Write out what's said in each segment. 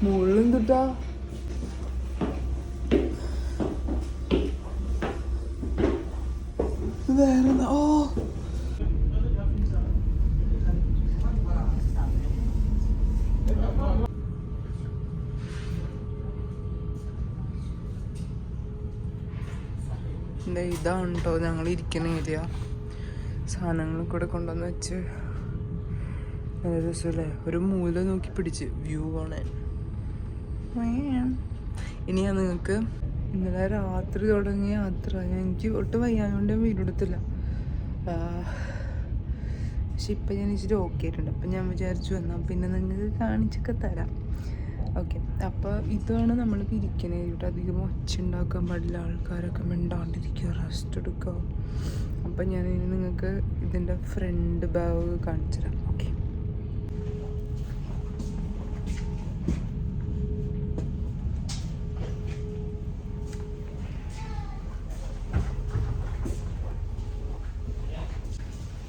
മുള്ളും കിട്ടാ വേറെ. ഓ ഇതാണ് കേട്ടോ ഞങ്ങൾ ഇരിക്കുന്ന ഏരിയ. സാധനങ്ങൾ കൂടെ കൊണ്ടുവന്ന് വെച്ച് നല്ല രസമല്ലേ. ഒരു മൂല നോക്കി പിടിച്ച് വ്യൂ കാണാൻ. ഇനി ഞാൻ നിങ്ങൾക്ക് ഇന്നലെ രാത്രി തുടങ്ങിയ യാത്ര എനിക്ക് ഒട്ടും വയ്യാതുകൊണ്ട് വീടെടുത്തില്ല. പക്ഷെ ഇപ്പം ഞാൻ ഇച്ചിരി ഓക്കെ ആയിട്ടുണ്ട്. അപ്പം ഞാൻ വിചാരിച്ചു എന്നാൽ പിന്നെ നിങ്ങൾക്ക് കാണിച്ചൊക്കെ തരാം. ഓക്കെ, അപ്പോൾ ഇതാണ് നമ്മൾ ഇരിക്കുന്നത്. ഇവിടെ അധികം ഒച്ച ഉണ്ടാക്കാൻ പാടില്ല, ആൾക്കാരൊക്കെ മിണ്ടാണ്ടിരിക്കുക, റെസ്റ്റ് എടുക്കുക. അപ്പം ഞാൻ ഇനി നിങ്ങൾക്ക് ഇതിൻ്റെ ഫ്രണ്ട് ബാഗ് കാണിച്ചു തരാം. ഓക്കെ,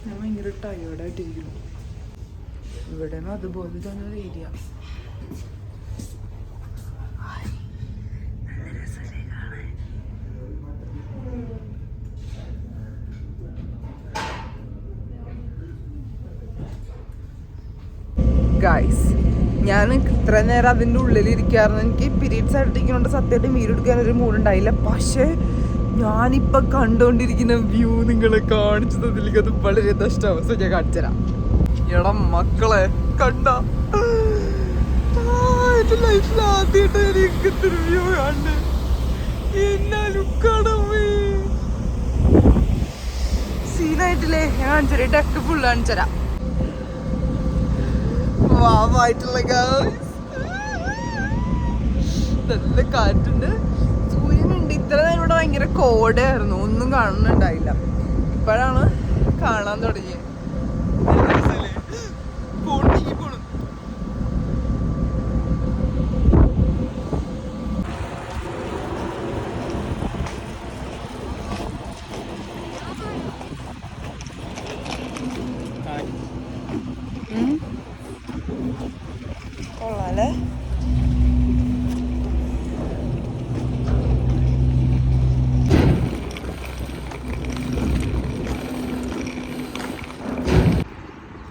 ഞാൻ ഭയങ്കര ടയേർഡായിട്ടിരിക്കുന്നു. ഇവിടെ നിന്ന് അതുപോലെ തന്നെ ഒരു ഏരിയ. ഗൈസ്, ഞാൻ ഇത്ര നേരം അതിൻ്റെ ഉള്ളിലിരിക്കാറുണ്ട്. എനിക്ക് പീരീഡ്സ് ആയിട്ടിരിക്കുന്നുണ്ട് സത്യമായിട്ട് വീടെടുക്കാൻ ഒരു മൂടുണ്ടായില്ല. പക്ഷേ ഞാനിപ്പോൾ കണ്ടുകൊണ്ടിരിക്കുന്ന വ്യൂ നിങ്ങളെ കാണിച്ചു തന്നില്ലെങ്കിൽ അത് വളരെ നഷ്ടമാവും. സോ ഞാൻ കാണിച്ചു തരാം. എടാ മക്കളെ, കണ്ട എൻ്റെ ലൈഫിൽ ആദ്യമായിട്ട് എനിക്ക് വ്യൂ കാണുന്നത്. എന്നാ ലുക്കാണമ്മേ, സീനായിട്ടില്ലേ? ഞാൻ കാണിച്ചു ഡെക്ക് ഫുള്ള് കാണിച്ചു തരാം. നല്ല കാറ്റുണ്ട്, സൂര്യനുണ്ട്. ഇത്ര നേരം ഇവിടെ ഭയങ്കര കോടയായിരുന്നു, ഒന്നും കാണുന്നുണ്ടായില്ല. ഇപ്പോഴാണ് കാണാൻ തുടങ്ങിയത്. കൊള്ളാല്ലേ?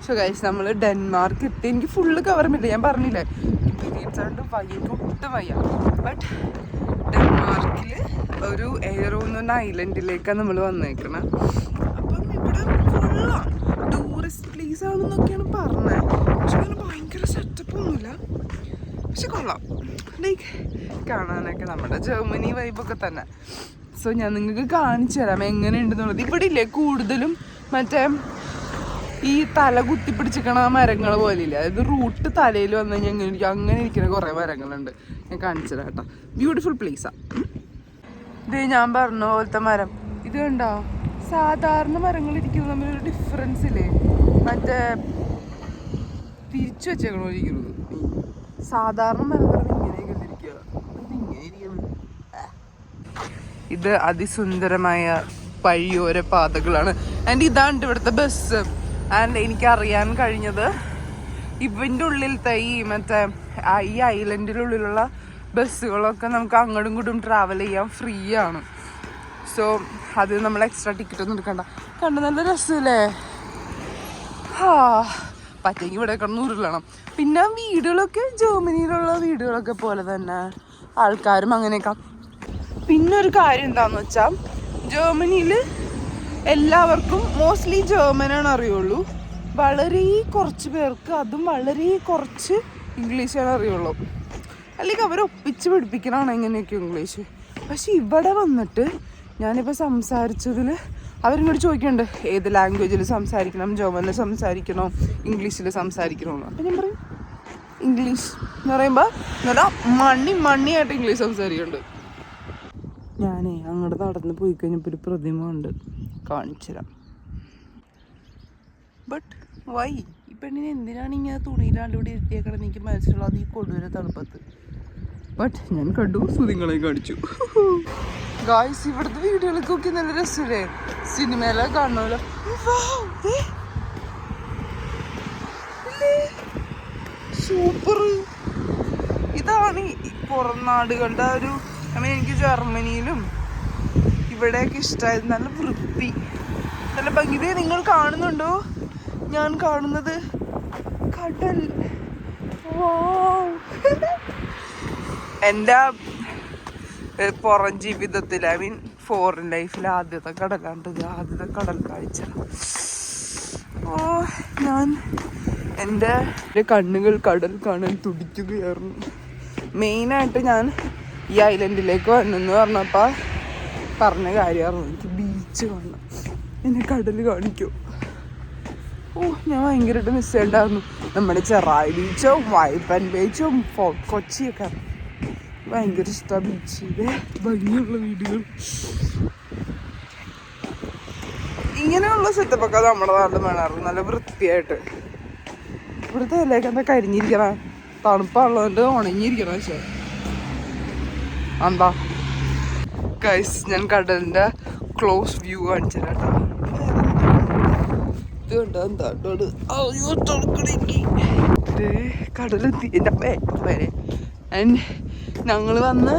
സോ ഗൈസ്, നമ്മൾ ഡെൻമാർക്ക് എത്തി. എനിക്ക് ഫുള്ള് കവർ പറ്റില്ല, ഞാൻ പറഞ്ഞില്ലേ പീരീഡ്സ് ആയിട്ട് വയ്യ, ഒട്ടും വയ്യ. ബട്ട് ഡെൻമാർക്കിൽ ഒരു എയറോ എന്ന് പറഞ്ഞ ഐലൻഡിലേക്കാണ് നമ്മൾ വന്നേക്കണം. അപ്പം ഇവിടെ ഫുള്ളാണ് ടൂറിസ്റ്റ് പ്ലേസ് ആണെന്നൊക്കെയാണ് പറഞ്ഞത്. പക്ഷെ അങ്ങനെ ഭയങ്കര സെറ്റപ്പ് ഒന്നുമില്ല, പക്ഷെ കൊള്ളാം. ലൈക്ക് കാണാനൊക്കെ നമ്മുടെ ജർമ്മനി വൈബൊക്കെ തന്നെ. സോ ഞാൻ നിങ്ങൾക്ക് കാണിച്ചു തരാം എങ്ങനെയുണ്ടെന്നുള്ളത്. ഇവിടെ ഇല്ലേ കൂടുതലും മറ്റേ ഈ തല കുത്തിപ്പിടിച്ചിരിക്കണ മരങ്ങൾ പോലെയില്ല, അതായത് റൂട്ട് തലയിൽ വന്നു കഴിഞ്ഞാൽ അങ്ങനെ ഇരിക്കുന്ന കുറേ മരങ്ങളുണ്ട്. ഞാൻ കാണിച്ചു തരാം കേട്ടോ. ബ്യൂട്ടിഫുൾ പ്ലേസാണ് ഇത്. ഞാൻ പറഞ്ഞ പോലത്തെ മരം ഇത് കണ്ടോ? സാധാരണ മരങ്ങൾ ഇരിക്കുന്നത് തമ്മിലൊരു ഡിഫറൻസ് ഇല്ലേ? മറ്റേ തിരിച്ചു വെച്ചേക്കണോ ഇരിക്കുന്നത്. സാധാരണ മരങ്ങൾ ഇങ്ങനെയൊക്കെ ഇരിക്കുക, ഇതിങ്ങനെ ഇരിക്കുന്നു. ഇത് അതിസുന്ദരമായ വഴിയോര പാതകളാണ്. ആൻഡ് ഇതാണ് ഇവിടുത്തെ ബസ്. ആൻഡ് എനിക്കറിയാൻ കഴിഞ്ഞത് ഇവൻ്റെ ഉള്ളിലത്തെ ഈ മറ്റേ ഈ ഐലൻഡിനുള്ളിലുള്ള ബസ്സുകളൊക്കെ നമുക്ക് അങ്ങോട്ടും ഇങ്ങോട്ടും ട്രാവൽ ചെയ്യാൻ ഫ്രീ ആണ്. സോ അത് നമ്മൾ എക്സ്ട്രാ ടിക്കറ്റ് ഒന്നും എടുക്കണ്ട. കണ്ട നല്ല രസമല്ലേ? പറ്റെങ്കിൽ ഇവിടെ കിടന്ന് ഉരുളണം. പിന്നെ വീടുകളൊക്കെ ജർമ്മനിയിലുള്ള വീടുകളൊക്കെ പോലെ തന്നെ ആൾക്കാരും അങ്ങനെയൊക്കെ. പിന്നെ ഒരു കാര്യം എന്താണെന്ന് വെച്ചാൽ ജർമ്മനിയിൽ എല്ലാവർക്കും മോസ്റ്റ്ലി ജർമ്മനാണ് അറിയുള്ളൂ. വളരെ കുറച്ച് പേർക്ക്, അതും വളരെ കുറച്ച് ഇംഗ്ലീഷാണ് അറിയുള്ളൂ. അല്ലെങ്കിൽ അവർ ഒപ്പിച്ച് പഠിപ്പിക്കണതാണ് എങ്ങനെയൊക്കെ ഇംഗ്ലീഷ്. പക്ഷെ ഇവിടെ വന്നിട്ട് ഞാനിപ്പോൾ സംസാരിച്ചതിൽ അവരിങ്ങോട്ട് ചോദിക്കുന്നുണ്ട് ഏത് ലാംഗ്വേജിൽ സംസാരിക്കണം, ജർമ്മനിൽ സംസാരിക്കണോ ഇംഗ്ലീഷിൽ സംസാരിക്കണമെന്ന്. അപ്പം ഞാൻ പറയും ഇംഗ്ലീഷ് എന്ന് പറയുമ്പോൾ നല്ല മണ്ണിയായിട്ട് ഇംഗ്ലീഷ് സംസാരിക്കുന്നുണ്ട്. ഞാനേ അങ്ങോട്ട് നടന്ന് പോയി കഴിഞ്ഞപ്പോൾ ഒരു പ്രതിമ ഉണ്ട്, കാണിച്ചു തരാം. ബട്ട് വൈ ഈ പെണ്ണിനെ എന്തിനാണ് ഇങ്ങനെ തുണിയിലാണ്ട് ഇവിടെ ഇരുത്തിയേക്കണം എനിക്ക് മനസ്സിലുള്ളത് ഈ കൊണ്ടുവരെ തണുപ്പത്ത്. ബട്ട് ഞാൻ കണ്ടു, സുതിങ്ങളെ കാണിച്ചു. ഗായ്സ്, ഇവിടുത്തെ വീഡിയോകൾക്കൊക്കെ നല്ല രസമല്ലേ? സിനിമയിലെ കാണുമല്ലോ. സൂപ്പർ. ഇതാ ഇഷ്ടമാണ് ഈ പുറം നാടുകളുടെ ഒരു എനിക്ക് ജർമ്മനിയിലും ഇവിടെയൊക്കെ ഇഷ്ടമായത്. നല്ല വൃത്തി, നല്ല ഭംഗി. ഇത് നിങ്ങൾ കാണുന്നുണ്ടോ? ഞാൻ കാണുന്നത് കടൽ. എൻ്റെ പുറം ജീവിതത്തിൽ ഫോറിൻ ലൈഫിൽ ആദ്യത്തെ കടലാണ്ടത്, ആദ്യത്തെ കടൽ കാഴ്ച. ഞാൻ എൻ്റെ കണ്ണുകൾ കടൽ കാണാൻ തുടിക്കുകയായിരുന്നു. മെയിനായിട്ട് ഞാൻ ഈ ഐലൻഡിലേക്ക് വന്നെന്ന് പറഞ്ഞപ്പോൾ പറഞ്ഞ കാര്യമായിരുന്നു, എനിക്ക് ബീച്ച് കാണണം, എന്നെ കടൽ കാണിക്കൂ. ഞാൻ ഭയങ്കരമായിട്ട് മിസ് ചെയ്യണ്ടായിരുന്നു നമ്മുടെ ചെറായി ബീച്ചും വൈപ്പൻ ബീച്ചും ഫോർട്ട് കൊച്ചിയൊക്കെ. ഭയങ്കര ഇഷ്ടമാണ് ബീച്ചിലെ ഭംഗിയുള്ള വീടുകൾ. ഇങ്ങനെയുള്ള സെറ്റപ്പൊക്കെ നമ്മുടെ നാട്ടിൽ വേണമായിരുന്നു, നല്ല വൃത്തിയായിട്ട്. ഇവിടുത്തെ ഇലയൊക്കെ എന്താ കരിഞ്ഞിരിക്കണം, തണുപ്പുള്ളതുകൊണ്ട് ഉണങ്ങിയിരിക്കണം. പക്ഷേ എന്താ ഗൈസ്, ഞാൻ കടലിൻ്റെ ക്ലോസ് വ്യൂ കാണിച്ചു കേട്ടോ. ഇത് കണ്ടോ, എന്താ കടലെത്തി എൻ്റെ പേരെ. ഞങ്ങൾ വന്ന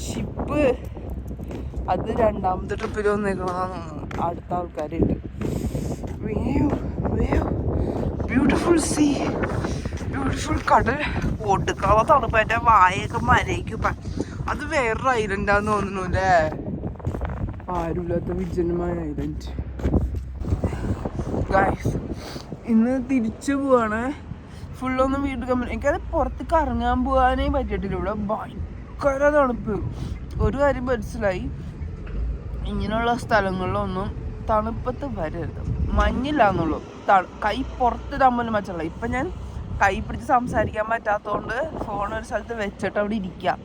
ഷിപ്പ് അത് രണ്ടാമത്തെ ട്രിപ്പിൽ വന്നേക്കണതാണ് അടുത്ത ആൾക്കാരായിട്ട്. ബ്യൂട്ടിഫുൾ സീ, ബ്യൂട്ടിഫുൾ കടൽ. ഒടുക്കാതെ തണുപ്പ്, എൻ്റെ വായൊക്കെ മരയ്ക്കും. അത് വേറൊരു ഐലൻഡാന്ന് തോന്നുന്നു അല്ലേ, ആരുമില്ലാത്ത വിജനമായ ഐലൻഡ്. ഗൈസ്, ഇന്ന് തിരിച്ചു പോവാണ്. ഫുള്ളൊന്നും വീട്ടിൽ എനിക്കത് പുറത്തേക്ക് ഇറങ്ങാൻ പോകാനേ പറ്റിയിട്ടില്ല. ഇവിടെ ഭയങ്കര തണുപ്പ്. ഒരു കാര്യം മനസ്സിലായി, ഇങ്ങനെയുള്ള സ്ഥലങ്ങളിലൊന്നും തണുപ്പത്ത് വരരുത്. മഞ്ഞില്ല എന്നുള്ളൂ, കൈ പുറത്തിടാൻ പോലും പറ്റില്ല. ഇപ്പം ഞാൻ കൈ പിടിച്ച് സംസാരിക്കാൻ പറ്റാത്തതുകൊണ്ട് ഫോൺ ഒരു സ്ഥലത്ത് വെച്ചിട്ട് അവിടെ ഇരിക്കാം.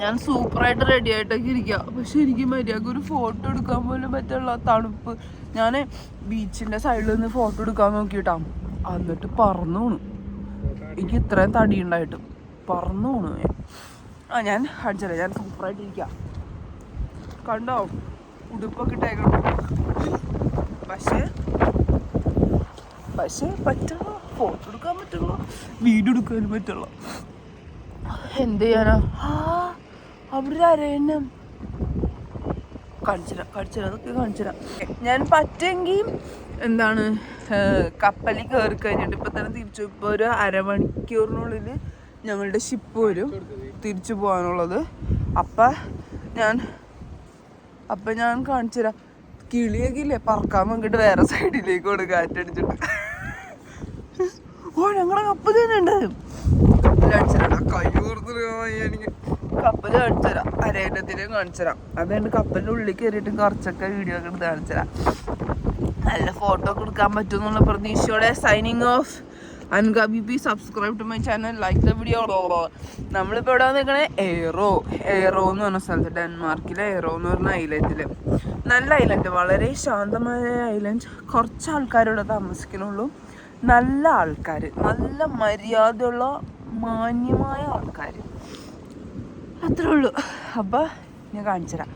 ഞാൻ സൂപ്പറായിട്ട് റെഡി ആയിട്ടൊക്കെ ഇരിക്കുക. പക്ഷെ എനിക്ക് മര്യാദക്ക് ഒരു ഫോട്ടോ എടുക്കാൻ പോലും പറ്റുള്ള തണുപ്പ്. ഞാൻ ബീച്ചിൻ്റെ സൈഡിൽ നിന്ന് ഫോട്ടോ എടുക്കാൻ നോക്കിയിട്ടാ, എന്നിട്ട് പറന്നു പോണു. എനിക്ക് ഇത്രയും തടി ഉണ്ടായിട്ടും പറന്നു പോണു. ഞാൻ കാണിച്ചല്ലേ, ഞാൻ സൂപ്പറായിട്ട് ഇരിക്കാം. കണ്ടോ, ഉടുപ്പൊക്കെ ഇട്ടേക്കണം. പക്ഷേ പറ്റുള്ളൂ, ഫോട്ടോ എടുക്കാൻ പറ്റുള്ളൂ, വീഡിയോ എടുക്കാനും പറ്റുള്ളൂ. എന്ത് ചെയ്യാനാ? അവിടെ അരയന്നം അതൊക്കെ കാണിച്ചുതരാം. ഞാൻ പറ്റുമെങ്കിൽ എന്താണ് കപ്പലിൽ കയറി കഴിഞ്ഞിട്ട് ഇപ്പം തന്നെ തിരിച്ചു. ഇപ്പോൾ ഒരു അരമണിക്കൂറിനുള്ളിൽ ഞങ്ങളുടെ ഷിപ്പ് വരും തിരിച്ചു പോകാനുള്ളത്. അപ്പം ഞാൻ കാണിച്ചുതരാം. കിളിയൊക്കെ ഇല്ലേ പറക്കാൻ നോക്കിയിട്ട് വേറെ സൈഡിലേക്ക് കൊണ്ട് കാറ്റടിച്ചിട്ട്. ഞങ്ങളുടെ കപ്പൽ തന്നെ ഉണ്ട്. കപ്പൽ കാണിച്ചുതരാം, കൈ ഓർത്തിട്ട് എനിക്ക് കപ്പൽ കാണിച്ചുതരാം, അരയന്നത്തിനും കാണിച്ചുതരാം. അതുകൊണ്ട് കപ്പലിൻ്റെ ഉള്ളിൽ കയറിയിട്ട് കുറച്ചൊക്കെ വീഡിയോ ഒക്കെ എടുത്ത് കാണിച്ചുതരാം. നല്ല ഫോട്ടോ ഒക്കെ എടുക്കാൻ പറ്റും എന്നുള്ള പ്രതീക്ഷയോടെ സൈനിങ് ഓഫ്. അൻക ബി subscribe to my channel, like the video. നമ്മളിപ്പോൾ ഇവിടെ നിൽക്കണേ എയ്റോ എന്ന് പറഞ്ഞ സ്ഥലത്ത്, ഡെൻമാർക്കിലെ എയ്റോ എന്ന് പറഞ്ഞ ഐലൻഡിൽ. നല്ല ഐലൻഡ്, വളരെ ശാന്തമായ ഐലൻഡ്. കുറച്ച് ആൾക്കാരിവിടെ താമസിക്കുന്നുള്ളൂ. നല്ല ആൾക്കാർ, നല്ല മര്യാദയുള്ള മാന്യമായ ആൾക്കാർ, അത്രേ ഉള്ളൂ. അപ്പം ഞാൻ കാണിച്ചുതരാം.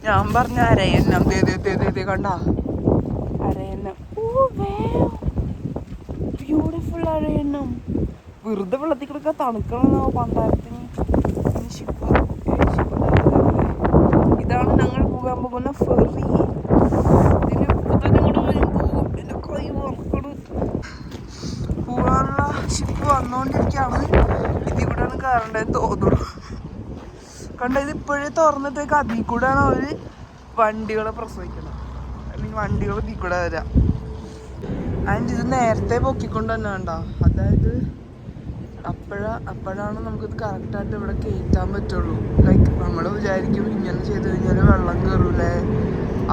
ഞാൻ പറഞ്ഞ അരയന്നം കണ്ട അരയന്നം. ബ്യൂട്ടിഫുൾ അരയന്നം. വെറുതെ വെള്ളത്തിൽ കിടക്കാൻ തണുക്കണമെന്നോ പണ്ടാരത്തിന്. ഇതാണ് ഞങ്ങൾ പോകാൻ പോകുന്ന ഫെറി. ഇതിന് പോകും. എൻ്റെ കൈ വറക്കണം. പോകാനുള്ള ഷിപ്പ് വന്നുകൊണ്ടിരിക്കുകയാണ്. ഇതിൽ കൂടെയാണ് കയറേണ്ടതെന്ന് തോന്നുന്നു. കണ്ട, ഇത് ഇപ്പോഴേ തുറന്നിട്ടേക്ക് അതിൽ കൂടെയാണ് അവർ വണ്ടികളെ പ്രസവിക്കണം, അല്ലെങ്കിൽ വണ്ടികൾ ഇതിൽ കൂടെ വരാം. ആൻഡ് ഇത് നേരത്തെ പൊക്കിക്കൊണ്ട് തന്നെ വേണ്ട, അതായത് അപ്പോഴാണ് നമുക്കിത് കറക്റ്റായിട്ട് ഇവിടെ കയറ്റാൻ പറ്റുള്ളൂ. ലൈക്ക് നമ്മൾ വിചാരിക്കും ഇങ്ങനെ ചെയ്ത് കഴിഞ്ഞാൽ വെള്ളം കയറൂലേ,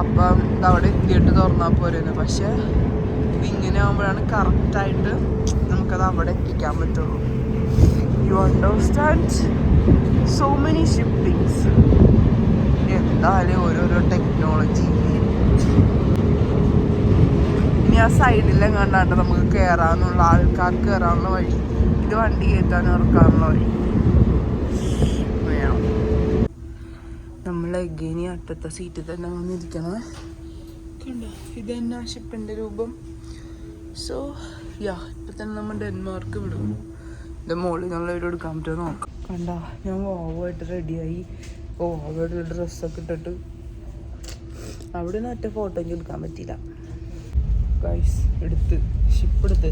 അപ്പം അവിടെ എത്തിയിട്ട് തുറന്നാൽ പോരെന്ന്. പക്ഷേ ഇതിങ്ങനെ ആകുമ്പോഴാണ് കറക്റ്റായിട്ട് നമുക്കത് അവിടെ എത്തിക്കാൻ പറ്റുള്ളൂ. You understand? So many shippings. എന്തായാലും ഓരോരോ ടെക്നോളജി. ഇനി ആ സൈഡിലും കണ്ടാണ്ട് നമുക്ക് കയറാനുള്ള, ആൾക്കാർക്ക് കയറാനുള്ള വഴി. ഇത് വണ്ടി കയറ്റാനും ഇറക്കാനുള്ള വഴി വേണം. നമ്മൾ എഗെയിനി അറ്റത്തെ സീറ്റിൽ തന്നെ വന്നിരിക്കണം. കണ്ടോ, ഇത് തന്നെ ആ ഷിപ്പിൻ്റെ രൂപം. സോ ഇപ്പം തന്നെ നമ്മൾ ഡെൻമാർക്ക് വിടും. ഇത് മുകളിൽ നിന്നുള്ള വീഡിയോ എടുക്കാൻ പറ്റുമോ നോക്കാം. കണ്ട ഞാൻ വാവായിട്ട് റെഡിയായി. വാവയുടെ ഡ്രസ്സൊക്കെ ഇട്ടിട്ട് അവിടെ നിന്ന് ഒറ്റ ഫോട്ടോ എനിക്ക് എടുക്കാൻ പറ്റിയില്ല. ഗൈസ് ഷിപ്പെടുത്ത്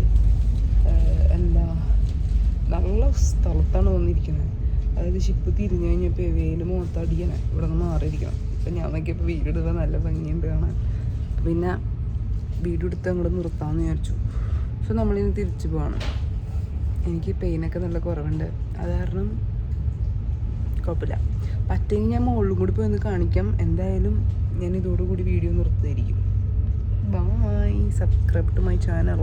എന്താ നല്ല സ്ഥലത്താണ് വന്നിരിക്കുന്നത്. അതായത് ഷിപ്പ് തിരിഞ്ഞു കഴിഞ്ഞപ്പോൾ വെയിൽ മുഖത്തടിക്കണം, ഇവിടെ നിന്ന് മാറിയിരിക്കണം. ഇപ്പം ഞാൻ നോക്കിയപ്പോൾ വീഡിയോ എടുക്കാൻ നല്ല ഭംഗിയുണ്ട് കാണാൻ. പിന്നെ വീഡിയോ എടുത്ത് അങ്ങോട്ട് നിർത്താമെന്ന് വിചാരിച്ചു. സോ നമ്മളിന്ന് തിരിച്ചു പോവാണ്. എനിക്ക് പെയിനൊക്കെ നല്ല കുറവുണ്ട്, അത് കാരണം കുഴപ്പമില്ല. പറ്റുമെങ്കിൽ ഞാൻ മുകളിലും കൂടി പോയി ഒന്ന് കാണിക്കാം. എന്തായാലും ഞാൻ ഇതോടുകൂടി വീഡിയോ നിർത്തിയിരിക്കും. Bye. Subscribe to my channel.